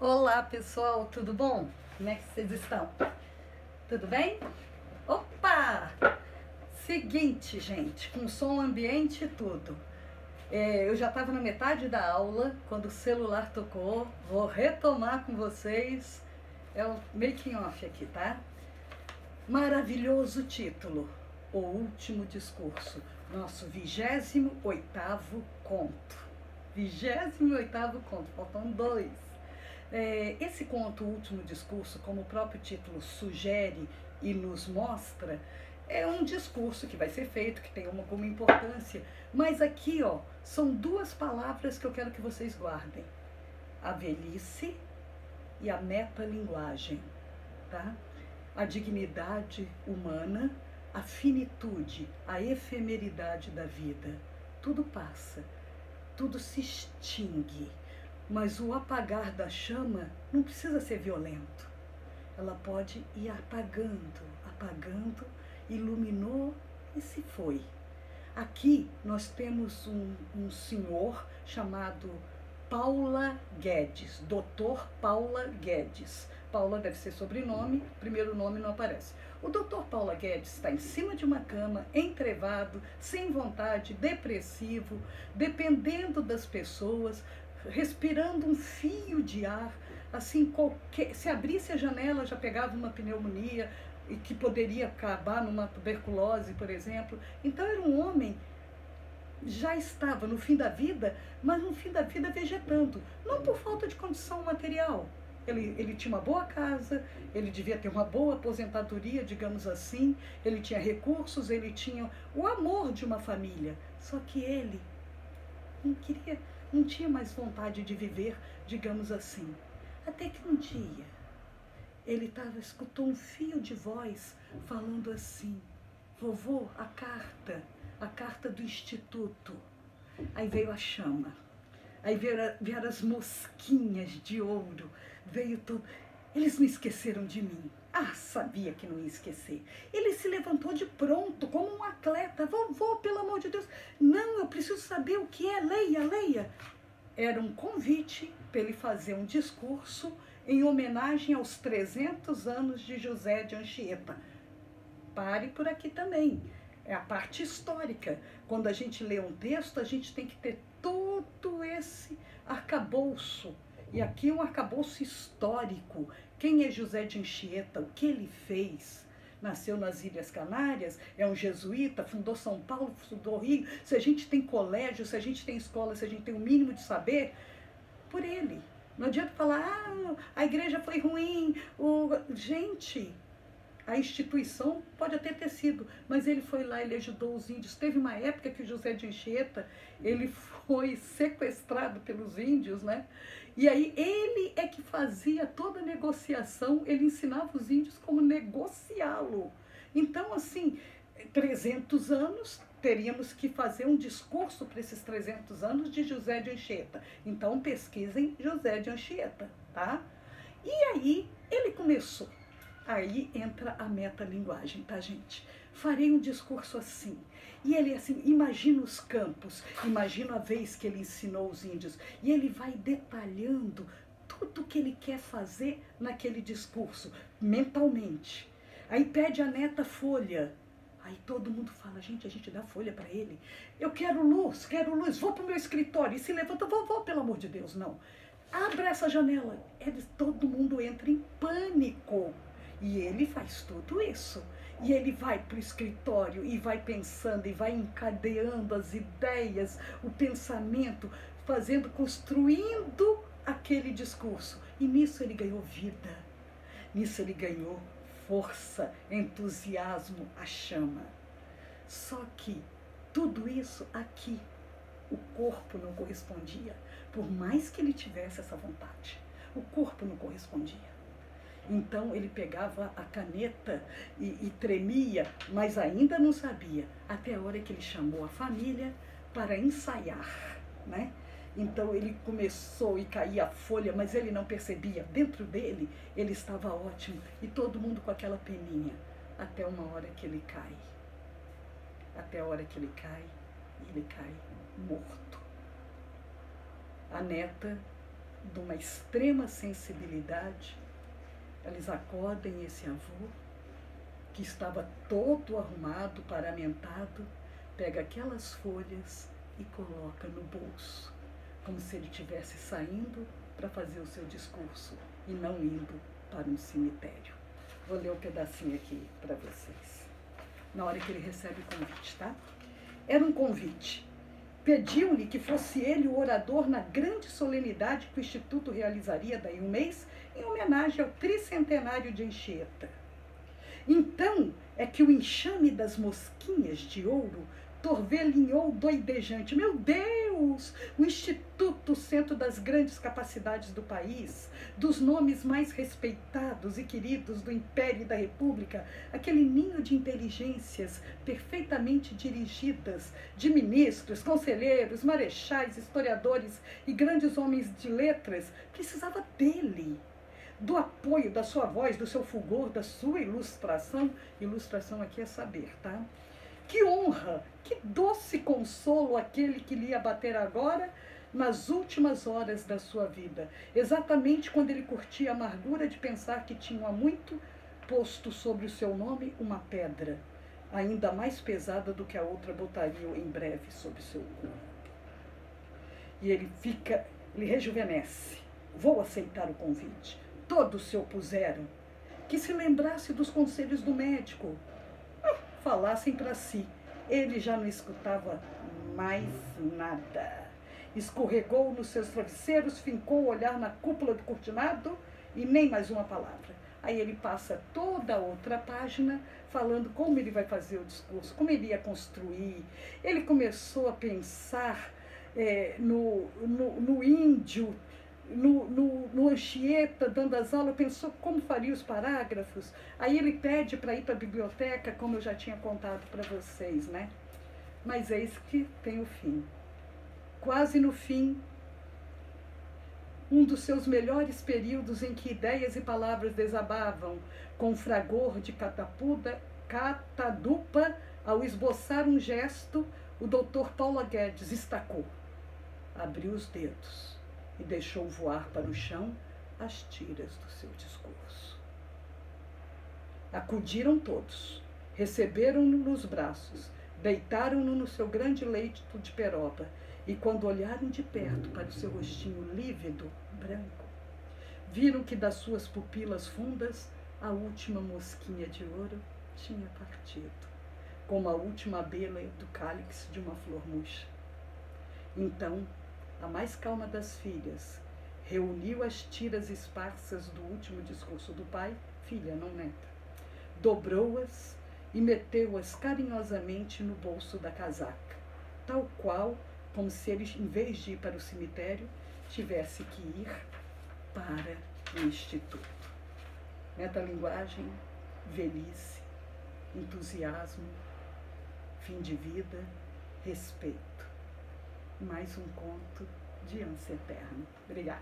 Olá pessoal, tudo bom? Como é que vocês estão? Tudo bem? Opa! Seguinte, gente, com som ambiente e tudo. Eu já estava na metade da aula quando o celular tocou. Vou retomar com vocês. É o making off aqui, tá? Maravilhoso título, O Último Discurso, nosso 28º conto. 28º conto, faltam 2. Esse conto, O Último Discurso, como o próprio título sugere e nos mostra, é um discurso que vai ser feito, que tem alguma importância, mas aqui, ó, são 2 palavras que eu quero que vocês guardem: a velhice e a metalinguagem, tá? A dignidade humana, a finitude, a efemeridade da vida. Tudo passa, tudo se extingue, mas o apagar da chama não precisa ser violento. Ela pode ir apagando, apagando, iluminou e se foi. Aqui nós temos um senhor chamado Paula Guedes, Dr. Paula Guedes. Paula deve ser sobrenome, primeiro nome não aparece. O Dr. Paula Guedes está em cima de uma cama, entrevado, sem vontade, depressivo, dependendo das pessoas, respirando um fio de ar, assim, se abrisse a janela já pegava uma pneumonia, e que poderia acabar numa tuberculose, por exemplo. Então era um homem, já estava no fim da vida, mas no fim da vida vegetando, não por falta de condição material. Ele tinha uma boa casa, ele devia ter uma boa aposentadoria, digamos assim, ele tinha recursos, ele tinha o amor de uma família, só que ele não tinha mais vontade de viver, digamos assim. Até que um dia ele escutou um fio de voz falando assim: vovô, a carta do instituto. Aí veio a chama, aí vieram as mosquinhas de ouro, veio todo. Eles não esqueceram de mim. Ah, sabia que não ia esquecer. Ele se levantou de pronto, como um atleta. Vovô, pelo amor de Deus. Não, eu preciso saber o que é. Leia, leia. Era um convite para ele fazer um discurso em homenagem aos 300 anos de José de Anchieta. Pare por aqui também. É a parte histórica. Quando a gente lê um texto, a gente tem que ter todo esse arcabouço. E aqui um arcabouço histórico. Quem é José de Anchieta? O que ele fez? Nasceu nas Ilhas Canárias, é um jesuíta, fundou São Paulo, fundou Rio. Se a gente tem colégio, se a gente tem escola, se a gente tem o mínimo de saber, por ele. Não adianta falar, a igreja foi ruim. Gente, a instituição pode até ter sido, mas ele foi lá, ele ajudou os índios. Teve uma época que o José de Anchieta, ele foi sequestrado pelos índios, né? E aí ele é que fazia toda a negociação, ele ensinava os índios como negociá-lo. Então, assim, 300 anos, teríamos que fazer um discurso para esses 300 anos de José de Anchieta. Então, pesquisem José de Anchieta, tá? E aí, ele começou. Aí entra a metalinguagem, tá, gente? Farei um discurso assim. E ele assim, imagina os campos, imagina a vez que ele ensinou os índios. E ele vai detalhando tudo que ele quer fazer naquele discurso, mentalmente. Aí pede a neta folha. Aí todo mundo fala, gente, a gente dá folha para ele. Eu quero luz, vou pro meu escritório. E se levanta, vovô, pelo amor de Deus, não. Abra essa janela. Todo mundo entra em pânico. E ele faz tudo isso. E ele vai para o escritório e vai pensando e vai encadeando as ideias, o pensamento, construindo aquele discurso. E nisso ele ganhou vida. Nisso ele ganhou força, entusiasmo, a chama. Só que tudo isso aqui, o corpo não correspondia. Por mais que ele tivesse essa vontade, o corpo não correspondia. Então ele pegava a caneta e tremia, mas ainda não sabia, até a hora que ele chamou a família para ensaiar, né? Então ele começou e caía a folha, mas ele não percebia. Dentro dele ele estava ótimo e todo mundo com aquela peninha, até uma hora que ele cai. Até a hora que ele cai morto. A neta de uma extrema sensibilidade, eles acordam esse avô, que estava todo arrumado, paramentado, pega aquelas folhas e coloca no bolso, como se ele estivesse saindo para fazer o seu discurso e não indo para um cemitério. Vou ler um pedacinho aqui para vocês. Na hora que ele recebe o convite, tá? Era um convite. Pediu-lhe que fosse ele o orador na grande solenidade que o Instituto realizaria daí um mês, em homenagem ao tricentenário de Anchieta. Então é que o enxame das mosquinhas de ouro torvelinhou doidejante. Meu Deus! O Instituto, centro das grandes capacidades do país, dos nomes mais respeitados e queridos do Império e da República, aquele ninho de inteligências perfeitamente dirigidas, de ministros, conselheiros, marechais, historiadores e grandes homens de letras, precisava dele, do apoio da sua voz, do seu fulgor, da sua ilustração. Ilustração aqui é saber, tá? Que honra, que doce consolo aquele que lhe ia bater agora nas últimas horas da sua vida, exatamente quando ele curtia a amargura de pensar que tinha há muito posto sobre o seu nome uma pedra, ainda mais pesada do que a outra botaria em breve sobre o seu corpo. E ele rejuvenesce. Vou aceitar o convite. Todos se opuseram. Que se lembrasse dos conselhos do médico. Falassem para si. Ele já não escutava mais nada. Escorregou nos seus travesseiros, fincou o olhar na cúpula do cortinado e nem mais uma palavra. Aí ele passa toda a outra página falando como ele vai fazer o discurso, como ele ia construir. Ele começou a pensar no índio, no Anchieta, dando as aulas, pensou como faria os parágrafos. Aí ele pede para ir para a biblioteca, como eu já tinha contado para vocês, né? Mas eis que tem o fim. Quase no fim, um dos seus melhores períodos em que ideias e palavras desabavam, com fragor de catadupa, ao esboçar um gesto, o doutor Paulo Guedes estacou, abriu os dedos e deixou voar para o chão as tiras do seu discurso. Acudiram todos, receberam-no nos braços, deitaram-no no seu grande leito de peroba, e quando olharam de perto para o seu rostinho lívido, branco, viram que das suas pupilas fundas a última mosquinha de ouro tinha partido, como a última abelha do cálice de uma flor murcha. Então, a mais calma das filhas reuniu as tiras esparsas do último discurso do pai, filha, não neta, dobrou-as e meteu-as carinhosamente no bolso da casaca, tal qual como se ele, em vez de ir para o cemitério, tivesse que ir para o instituto. Metalinguagem, velhice, entusiasmo, fim de vida, respeito. Mais um conto de ânsia eterna. Obrigada.